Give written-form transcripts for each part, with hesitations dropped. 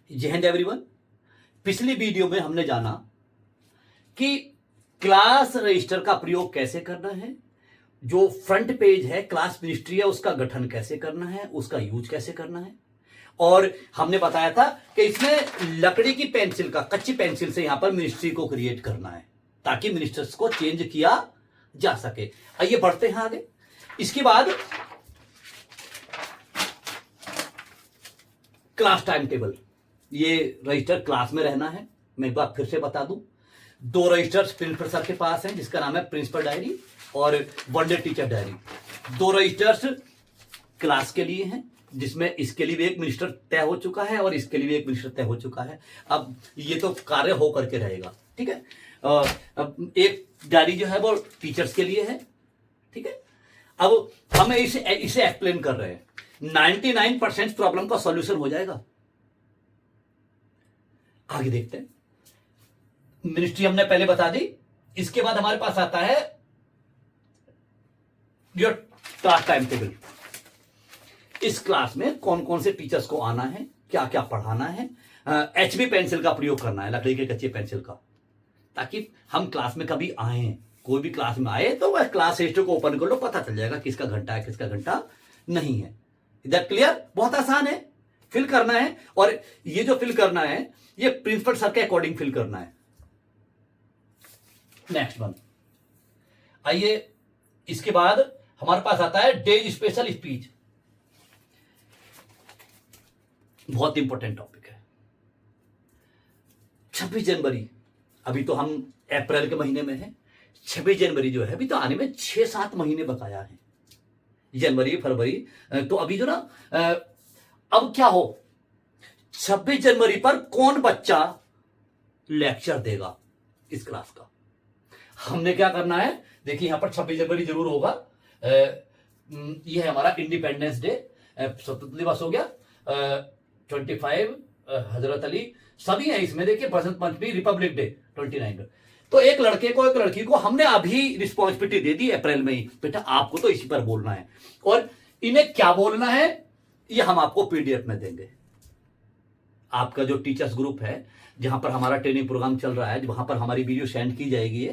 जय हिंद एवरीवन। पिछली वीडियो में हमने जाना कि क्लास रजिस्टर का प्रयोग कैसे करना है, जो फ्रंट पेज है क्लास मिनिस्ट्री है उसका गठन कैसे करना है, उसका यूज कैसे करना है। और हमने बताया था कि इसमें लकड़ी की पेंसिल का, कच्ची पेंसिल से यहां पर मिनिस्ट्री को क्रिएट करना है ताकि मिनिस्टर्स को चेंज किया जा सके। आइए बढ़ते हैं आगे। इसके बाद क्लास टाइम टेबल, ये रजिस्टर क्लास में रहना है। मैं एक बार फिर से बता दूं, 2 रजिस्टर्स प्रिंसिपल सर के पास हैं जिसका नाम है प्रिंसिपल डायरी और one day teacher diary. 2 registers class के लिए हैं जिसमें इसके लिए भी एक मिनिस्टर तय हो चुका है और इसके लिए भी एक मिनिस्टर तय हो चुका है। अब ये तो कार्य हो करके रहेगा, ठीक है। अब एक डायरी जो है वो टीचर्स के लिए है, ठीक है। अब हम इसे एक्सप्लेन कर रहे हैं। 99% प्रॉब्लम का सॉल्यूशन हो जाएगा। आगे देखते हैं। मिनिस्ट्री हमने पहले बता दी। इसके बाद हमारे पास आता है योर क्लास टाइम टेबल। इस क्लास में कौन कौन से टीचर्स को आना है, क्या क्या पढ़ाना है। HB पेंसिल का प्रयोग करना है, लकड़ी के कच्चे पेंसिल का, ताकि हम क्लास में कभी आए, कोई भी क्लास में आए तो वह क्लास रजिस्टर को ओपन कर लो, पता चल जाएगा किसका घंटा है किसका घंटा नहीं है। That clear? बहुत आसान है, फिल करना है। और ये जो फिल करना है ये प्रिंसिपल सर के अकॉर्डिंग फिल करना है। नेक्स्ट वन, आइए इसके बाद हमारे पास आता है डेज स्पेशल स्पीच। बहुत इंपॉर्टेंट टॉपिक है। 26 जनवरी, अभी तो हम अप्रैल के महीने में हैं। 26 जनवरी जो है अभी तो आने में 6-7 महीने बकाया है। जनवरी फरवरी, तो अभी जो ना अब क्या हो, 26 जनवरी पर कौन बच्चा लेक्चर देगा इस क्लास का। हमने क्या करना है, देखिए यहां पर 26 जनवरी जरूर होगा। यह है हमारा इंडिपेंडेंस डे, स्वतंत्रता दिवस हो गया, 25 हजरत अली सभी है इसमें। देखिए बसंत पंचमी, रिपब्लिक डे 29। तो एक लड़के को एक लड़की को हमने अभी रिस्पॉन्सिबिलिटी दे दी अप्रैल में ही, बेटा आपको तो इसी पर बोलना है। और इन्हें क्या बोलना है ये हम आपको PDF में देंगे। आपका जो टीचर्स ग्रुप है जहां पर हमारा ट्रेनिंग प्रोग्राम चल रहा है, वहां पर हमारी वीडियो सेंड की जाएगी,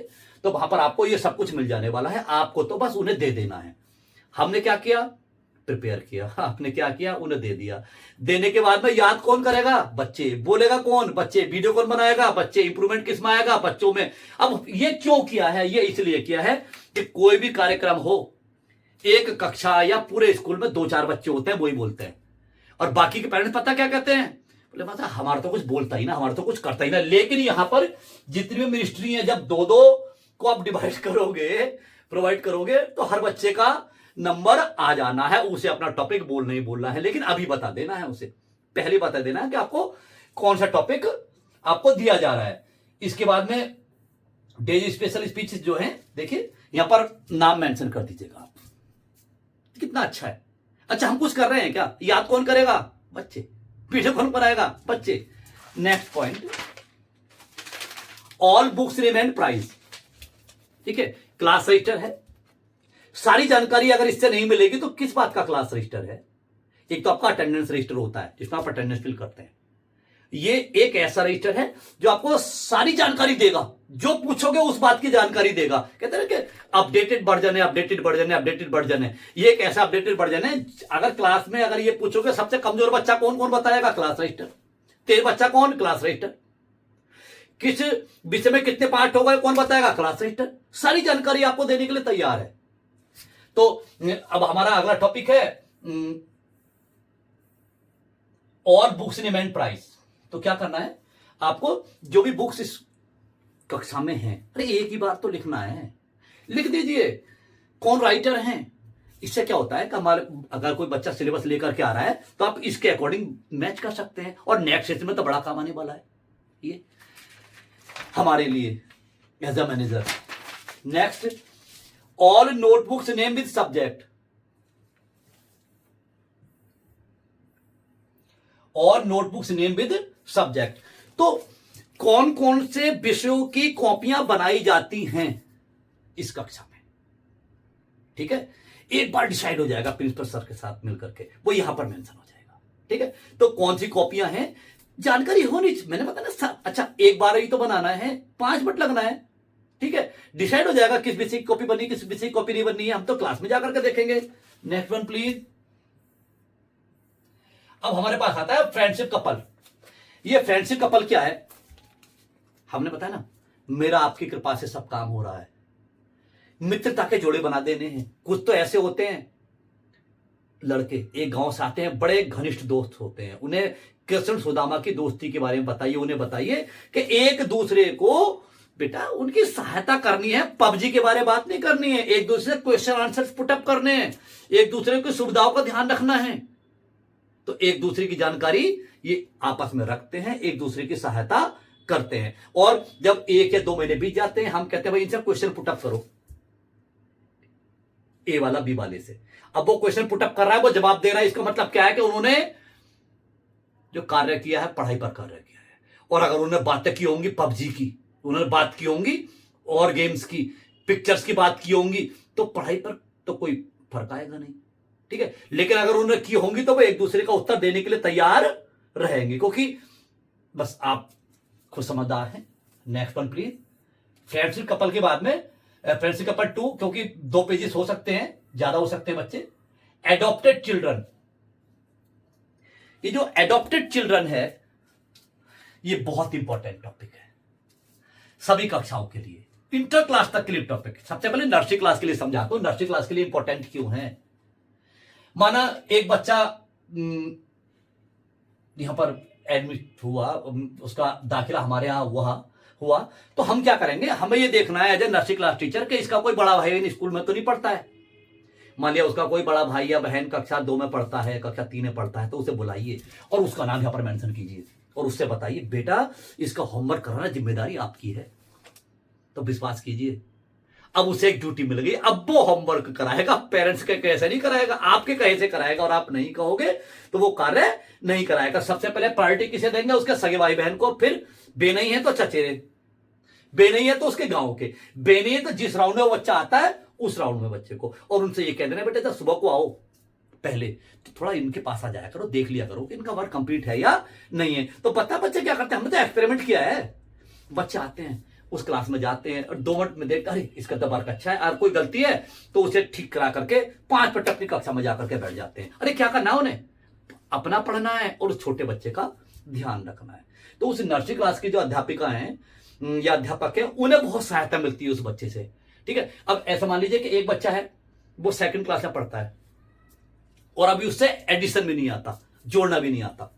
तो वहां पर आपको ये सब कुछ मिल जाने वाला है। आपको तो बस उन्हें दे देना है। हमने क्या किया, प्रिपेयर किया। आपने क्या किया, उन्हें दे दिया। देने के बाद में याद कौन करेगा, बच्चे। बोलेगा कौन, बच्चे। वीडियो कौन बनाएगा, बच्चे। इंप्रूवमेंट किस में आएगा, बच्चों में। अब ये क्यों किया है, ये इसलिए किया है कि कोई भी कार्यक्रम हो, एक कक्षा या पूरे स्कूल में 2-4 बच्चे होते हैं, वही बोलते हैं, और बाकी के पेरेंट्स पता क्या कहते हैं, बोले पता हमारा तो कुछ बोलता ही ना, हमारा तो कुछ करता ही ना। लेकिन यहां पर जितनी भी मिनिस्ट्री है, जब 2-2 को आप डिवाइड करोगे, प्रोवाइड करोगे, तो हर बच्चे का नंबर आ जाना है। उसे अपना टॉपिक बोलना ही बोलना है, लेकिन अभी बता देना है, उसे पहले बता देना है कि आपको कौन सा टॉपिक आपको दिया जा रहा है। इसके बाद में डेज स्पेशल स्पीच जो है, देखिए यहां पर नाम मेंशन कर दीजिएगा आप। कितना अच्छा है। अच्छा हम कुछ कर रहे हैं क्या, याद कौन करेगा, बच्चे। वीडियो कौन बनाएगा, बच्चे। Next point, all books remain prize. ठीक है, क्लास रजिस्टर है। सारी जानकारी अगर इससे नहीं मिलेगी तो किस बात का क्लास रजिस्टर है। एक तो आपका अटेंडेंस रजिस्टर होता है जिसमें आप अटेंडेंस फिल करते हैं। ये एक ऐसा रजिस्टर है जो आपको सारी जानकारी देगा, जो पूछोगे उस बात की जानकारी देगा। कहते हैं कि अपडेटेड वर्जन है, अपडेटेड वर्जन है, अपडेटेड वर्जन है। ये एक ऐसा अपडेटेड वर्जन है, अगर क्लास में अगर ये पूछोगे सबसे कमजोर बच्चा कौन कौन बताएगा, क्लास रजिस्टर। तेज बच्चा कौन, क्लास रजिस्टर। किस विषय में कितने पार्ट हो गए कौन बताएगा, क्लास रजिस्टर। सारी जानकारी आपको देने के लिए तैयार है। तो अब हमारा अगला टॉपिक है और बुक्स रिमेन प्राइस। तो क्या करना है आपको, जो भी बुक्स इस कक्षा में हैं, अरे एक ही बार तो लिखना है, लिख दीजिए कौन राइटर हैं। इससे क्या होता है कि हमारे अगर कोई बच्चा सिलेबस लेकर के आ रहा है तो आप इसके अकॉर्डिंग मैच कर सकते हैं, और नेक्स्ट सेशन में तो बड़ा काम आने वाला है ये हमारे लिए as a manager. Next, all notebooks name with subject. और नोटबुक्स नेम विद सब्जेक्ट। तो कौन कौन से विषयों की कॉपियां बनाई जाती हैं इस कक्षा में, ठीक है। एक बार डिसाइड हो जाएगा प्रिंसिपल सर के साथ मिलकर के, वो यहां पर मेंशन हो जाएगा, ठीक है। तो कौन सी कॉपियां हैं, जानकारी होनी मैंने बताया ना। अच्छा, एक बार ही तो बनाना है, 5 मिनट लगना है, ठीक है। डिसाइड हो जाएगा किस विषय की कॉपी बननी, किस विषय की कॉपी नहीं बननी है, हम तो क्लास में जाकर के देखेंगे। Next one please. अब हमारे पास आता है फ्रेंडशिप कपल। ये फ्रेंडशिप कपल क्या है? हमने बताया ना, मेरा आपकी कृपा से सब काम हो रहा है, मित्रता के जोड़े बना देने हैं। कुछ तो ऐसे होते हैं लड़के, एक गांव से आते हैं, बड़े घनिष्ठ दोस्त होते हैं, उन्हें कृष्ण सुदामा की दोस्ती के बारे में बताइए, उन्हें बताइए कि एक दूसरे को बेटा उनकी सहायता करनी है, पबजी के बारे में बात नहीं करनी है, एक दूसरे से क्वेश्चन आंसर पुटअप करने हैं, एक दूसरे की सुविधाओं का ध्यान रखना है। तो एक दूसरे की जानकारी ये आपस में रखते हैं, एक दूसरे की सहायता करते हैं। और जब 1 या 2 महीने बीत जाते हैं, हम कहते हैं भाई इनसे क्वेश्चन पुटअप करो, ए वाला बी वाले से। अब वो क्वेश्चन पुटअप कर रहा है, वो जवाब दे रहा है, इसका मतलब क्या है कि उन्होंने जो कार्य किया है पढ़ाई पर कार्य किया है। और अगर उन्होंने बातें की होंगी पबजी की, उन्होंने बात की होंगी और गेम्स की, पिक्चर्स की बात की होंगी, तो पढ़ाई पर तो कोई फर्क आएगा नहीं, ठीक है। लेकिन अगर उन्होंने की होंगी तो वो एक दूसरे का उत्तर देने के लिए तैयार रहेंगे, क्योंकि बस आप खुद समझदार हैं। Next one please. Friendship couple के बाद में फ्रेंडशिप कपल 2, क्योंकि 2 पेजेस हो सकते हैं, ज्यादा हो सकते हैं बच्चे। Adopted children. ये जो एडॉप्टेड चिल्ड्रन है, ये बहुत इंपॉर्टेंट टॉपिक है सभी कक्षाओं के लिए, इंटर क्लास तक के लिए टॉपिक। सबसे पहले नर्सरी क्लास के लिए समझाता हूं, नर्सरी क्लास के लिए इंपॉर्टेंट क्यों है। माना एक बच्चा यहां पर एडमिट हुआ, उसका दाखिला हमारे यहां हुआ, तो हम क्या करेंगे, हमें ये देखना है as a nursery class teacher कि इसका कोई बड़ा भाई स्कूल में तो नहीं पढ़ता है। मान लिया उसका कोई बड़ा भाई या बहन कक्षा 2 में पढ़ता है, कक्षा 3 में पढ़ता है, तो उसे बुलाइए और उसका नाम यहां पर मेंशन कीजिए और उससे बताइए बेटा इसका होमवर्क कराना जिम्मेदारी आपकी है, तो विश्वास कीजिए। अब उसे एक ड्यूटी मिल गई, अब वो होमवर्क कराएगा, पेरेंट्स के कहे से नहीं कराएगा, आपके कहे से कराएगा, और आप नहीं कहोगे तो वो कार्य नहीं कराएगा। सबसे पहले प्रायोरिटी किसे देंगे? उसके सगे भाई बहन को, फिर बे नहीं है तो चचेरे, बे नहीं है तो उसके गांव के, बे नहीं है तो जिस राउंड में वो बच्चा आता है उस राउंड में बच्चे को, और उनसे ये कह देना बेटे जब सुबह को आओ पहले तो थोड़ा इनके पास आ जाया करो, देख लिया करो कि इनका वर्क कंप्लीट है या नहीं है। तो पता बच्चे क्या करते हैं, हमने तो एक्सपेरिमेंट किया है। बच्चे आते हैं, उस क्लास में जाते हैं और 2 मिनट में देखते अरे इसका तो वर्क अच्छा है, और कोई गलती है तो उसे ठीक करा करके 5 मिनट अपनी कक्षा में जाकर के बैठ जाते हैं। अरे क्या करना उन्हें, अपना पढ़ना है और उस छोटे बच्चे का ध्यान रखना है। तो उस नर्सरी क्लास की जो अध्यापिका हैं या अध्यापक है, उन्हें बहुत सहायता मिलती है उस बच्चे से, ठीक है। अब ऐसा मान लीजिए कि एक बच्चा है, वो 2nd क्लास में पढ़ता है और अभी उससे एडिशन भी नहीं आता, जोड़ना भी नहीं आता,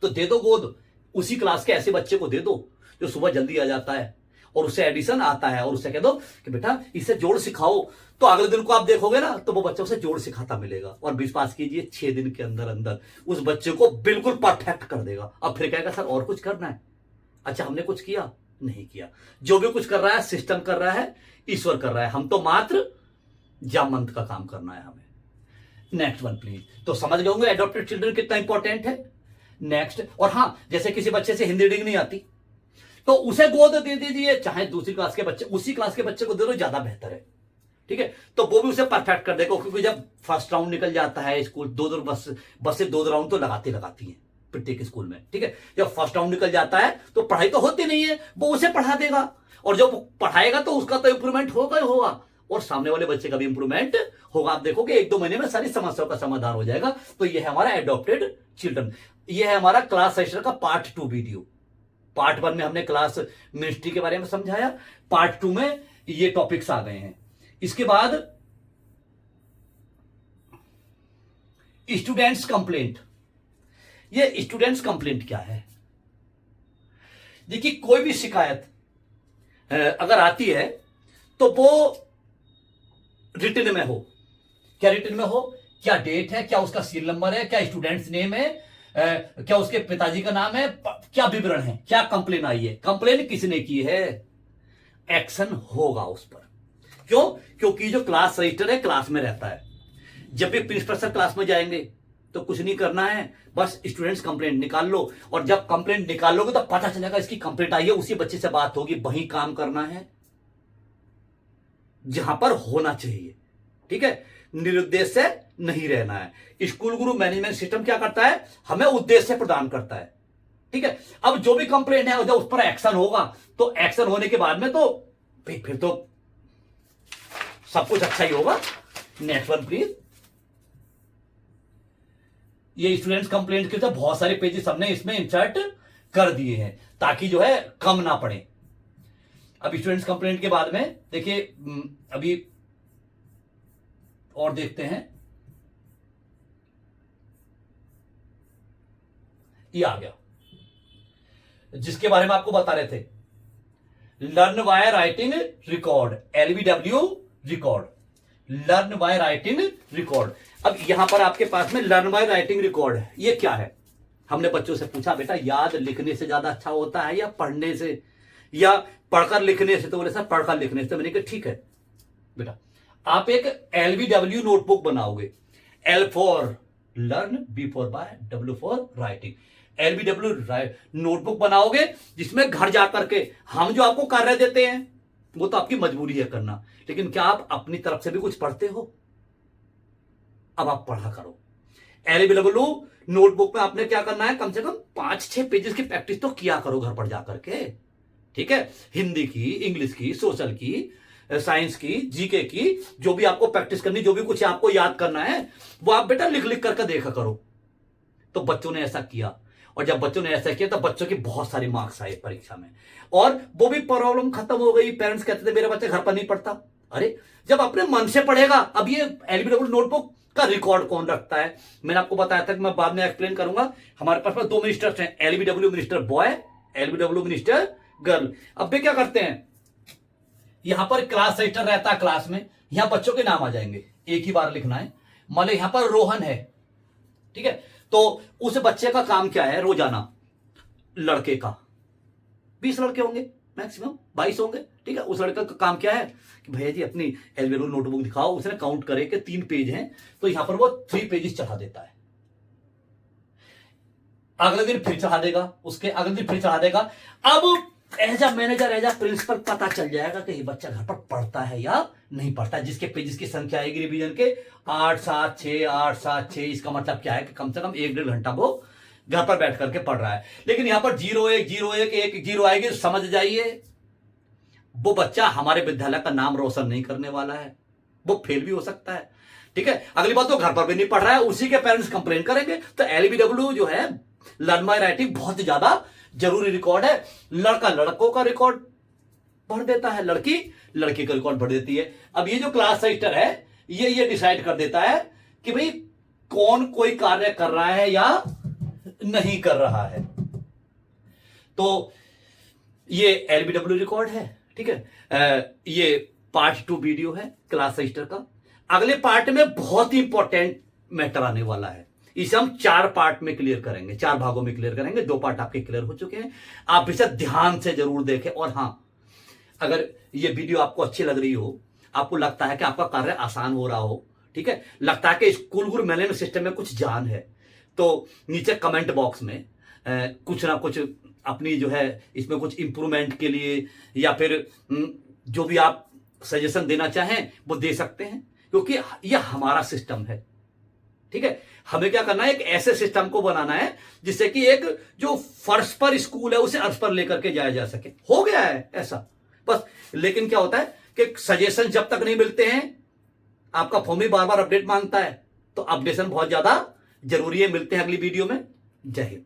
तो दे दो गोद उसी क्लास के ऐसे बच्चे को दे दो जो सुबह जल्दी आ जाता है और उससे एडिशन आता है, और उससे कह दो कि बेटा इसे जोड़ सिखाओ, तो अगले दिन को आप देखोगे ना तो वो बच्चा उसे जोड़ सिखाता मिलेगा, और विश्वास कीजिए 6 दिन के अंदर अंदर उस बच्चे को बिल्कुल परफेक्ट कर देगा। अब फिर कहेगा सर और कुछ करना है, अच्छा हमने कुछ किया नहीं किया, जो भी कुछ कर रहा है सिस्टम कर रहा है, ईश्वर कर रहा है, हम तो मात्र जामंत का काम करना है हमें। Next one please. तो समझ गए होंगे एडॉप्टेड चिल्ड्रन कितना इंपॉर्टेंट है। नेक्स्ट, और हां जैसे किसी बच्चे से हिंदी रीडिंग नहीं आती तो उसे गोद दे दीजिए, चाहे दूसरी क्लास के बच्चे, उसी क्लास के बच्चे को दे दो, ज्यादा बेहतर है, ठीक है। तो वो भी उसे परफेक्ट कर देगा, क्योंकि जब फर्स्ट राउंड निकल जाता है स्कूल, 2 बस से 2 राउंड तो लगाती है प्रत्येक स्कूल में, ठीक है। जब फर्स्ट राउंड निकल जाता है तो पढ़ाई तो होती नहीं है, वो उसे पढ़ा देगा, और जब पढ़ाएगा तो उसका तो इंप्रूवमेंट होगा ही होगा, और सामने वाले बच्चे का भी इंप्रूवमेंट होगा। आप देखोगे 1-2 महीने में सारी समस्याओं का समाधान हो जाएगा। तो यह है हमारा एडॉप्टेड चिल्ड्रन। यह है हमारा क्लास सेशन का पार्ट 2 वीडियो। पार्ट 1 में हमने क्लास मिनिस्ट्री के बारे में समझाया, पार्ट 2 में ये टॉपिक्स आ गए हैं। इसके बाद स्टूडेंट्स कंप्लेंट। ये स्टूडेंट्स कंप्लेंट क्या है? देखिए कोई भी शिकायत अगर आती है तो वो रिटन में हो। क्या रिटन में हो? क्या डेट है, क्या उसका सीरियल नंबर है, क्या स्टूडेंट्स नेम है, क्या उसके पिताजी का नाम है, क्या विवरण है, क्या कंप्लेन आई है, कंप्लेन किसने की है, एक्शन होगा उस पर। क्यों? क्योंकि जो क्लास रजिस्टर है क्लास में रहता है। जब भी प्रिंसिपल सर क्लास में जाएंगे तो कुछ नहीं करना है, बस स्टूडेंट्स कंप्लेंट निकाल लो, और जब कंप्लेंट निकाल लोगे तो पता चलेगा इसकी कंप्लेंट आई है, उसी बच्चे से बात होगी, वही काम करना है जहां पर होना चाहिए, ठीक है। निरुद्देश्य से नहीं रहना है। स्कूल गुरु मैनेजमेंट सिस्टम क्या करता है? हमें उद्देश्य प्रदान करता है। ठीक है, अब जो भी कंप्लेंट है जब उस पर एक्शन होगा तो एक्शन होने के बाद में तो फिर तो सब कुछ अच्छा ही होगा। Next one please. ये स्टूडेंट्स कंप्लेंट के तो बहुत सारे पेजेस हमने इसमें इंसर्ट कर दिए हैं ताकि जो है कम ना पड़े। अब स्टूडेंट्स कंप्लेंट के बाद में देखिए अभी और देखते हैं, ये आ गया जिसके बारे में आपको बता रहे थे, learn by writing record, LBW record, learn by writing record. अब यहां पर आपके पास में लर्न बाय राइटिंग रिकॉर्ड है, ये क्या है? हमने बच्चों से पूछा बेटा याद लिखने से ज्यादा अच्छा होता है या पढ़ने से या पढ़कर लिखने से? तो बोले सर पढ़कर लिखने से। मैंने कहा ठीक है बेटा, आप एक एलबीडब्ल्यू नोटबुक बनाओगे, L for learn, B for by, W for writing. LBW notebook बनाओगे जिसमें घर जाकर के हम जो आपको कार्य देते हैं वो तो आपकी मजबूरी है करना, लेकिन क्या आप अपनी तरफ से भी कुछ पढ़ते हो? अब आप पढ़ा करो। एलबीडब्ल्यू नोटबुक में आपने क्या करना है, कम से कम 5-6 पेजेस की प्रैक्टिस तो किया करो घर पर जाकर के। ठीक है, हिंदी की, इंग्लिश की, सोशल की, साइंस की, जीके की, जो भी आपको प्रैक्टिस करनी, जो भी कुछ आपको याद करना है वो आप बेटा लिख लिख करके देखा करो। तो बच्चों ने ऐसा किया, और जब बच्चों ने ऐसा किया तो बच्चों के बहुत सारे मार्क्स आए परीक्षा में, और वो भी प्रॉब्लम खत्म हो गई। पेरेंट्स कहते थे मेरा बच्चा घर पर नहीं पढ़ता। अरे जब अपने मन से पढ़ेगा। अब ये एलबीडब्ल्यू नोटबुक का रिकॉर्ड कौन रखता है? मैंने आपको बताया था कि मैं बाद में एक्सप्लेन करूंगा। हमारे पास में 2 मिनिस्टर्स हैं, LBW minister boy, LBW minister girl. अब वे क्या करते हैं, यहां पर क्लास रजिस्टर रहता है क्लास में, यहां बच्चों के नाम आ जाएंगे, एक ही बार लिखना है। मान लो यहां पर रोहन है, ठीक है, तो उस बच्चे का काम क्या है, रोजाना लड़के का 20 लड़के होंगे मैक्सिमम, 22 होंगे, ठीक है। उस लड़के का काम क्या है कि भैया जी अपनी एलबीडब्ल्यू नोटबुक दिखाओ, उसने काउंट करे कि 3 पेज हैं तो यहां पर वो 3 पेजेस चढ़ा देता है। अगले दिन फिर चढ़ा देगा, उसके अगले दिन फिर चढ़ा देगा। अब as a manager, as a principal पता चल जाएगा कि ये बच्चा घर पर पढ़ता है या नहीं पढ़ता। जिसके पेजेस की संख्या आएगी रिवीजन के 8-7-6, 8-7-6, इसका मतलब क्या है कि कम से कम 1-1.5 घंटा वो घर पर बैठ करके पढ़ रहा है। लेकिन यहां पर 0-1, 0-1, 1-0 आएगी, समझ जाइए वो बच्चा हमारे विद्यालय का नाम रोशन नहीं करने वाला है, वो फेल भी हो सकता है। ठीक है, अगली बात तो घर पर भी नहीं पढ़ रहा है, उसी के पेरेंट्स कंप्लेन करेंगे। तो एलबीडब्ल्यू जो है लर्न बाय राइटिंग बहुत ज्यादा जरूरी रिकॉर्ड है। लड़का लड़कों का रिकॉर्ड भर देता है, लड़की लड़की का रिकॉर्ड भर देती है। अब ये जो क्लास रजिस्टर है ये डिसाइड कर देता है कि भाई कौन कोई कार्य कर रहा है या नहीं कर रहा है। तो ये एलबीडब्ल्यू रिकॉर्ड है, ठीक है। ये पार्ट 2 वीडियो है क्लास रजिस्टर का। अगले पार्ट में बहुत ही इंपॉर्टेंट मैटर आने वाला है, इसे हम 4 पार्ट में क्लियर करेंगे, 4 भागों में क्लियर करेंगे। 2 पार्ट आपके क्लियर हो चुके हैं, आप इसे ध्यान से जरूर देखें। और हां, अगर ये वीडियो आपको अच्छी लग रही हो, आपको लगता है कि आपका कार्य आसान हो रहा हो, ठीक है, लगता है कि स्कूल गुरु मैनेजमेंट सिस्टम में कुछ जान है, तो नीचे कमेंट बॉक्स में कुछ ना कुछ अपनी जो है इसमें कुछ इंप्रूवमेंट के लिए या फिर जो भी आप सजेशन देना चाहें वो दे सकते हैं, क्योंकि यह हमारा सिस्टम है। ठीक है, हमें क्या करना है, एक ऐसे सिस्टम को बनाना है जिससे कि एक जो फर्श पर स्कूल है उसे अर्श पर लेकर के जाया जा सके। हो गया है ऐसा बस। लेकिन क्या होता है कि सजेशन जब तक नहीं मिलते हैं, आपका फॉर्म ही बार बार अपडेट मांगता है, तो अपडेशन बहुत ज्यादा जरूरी है। मिलते हैं अगली वीडियो में। जय हिंद।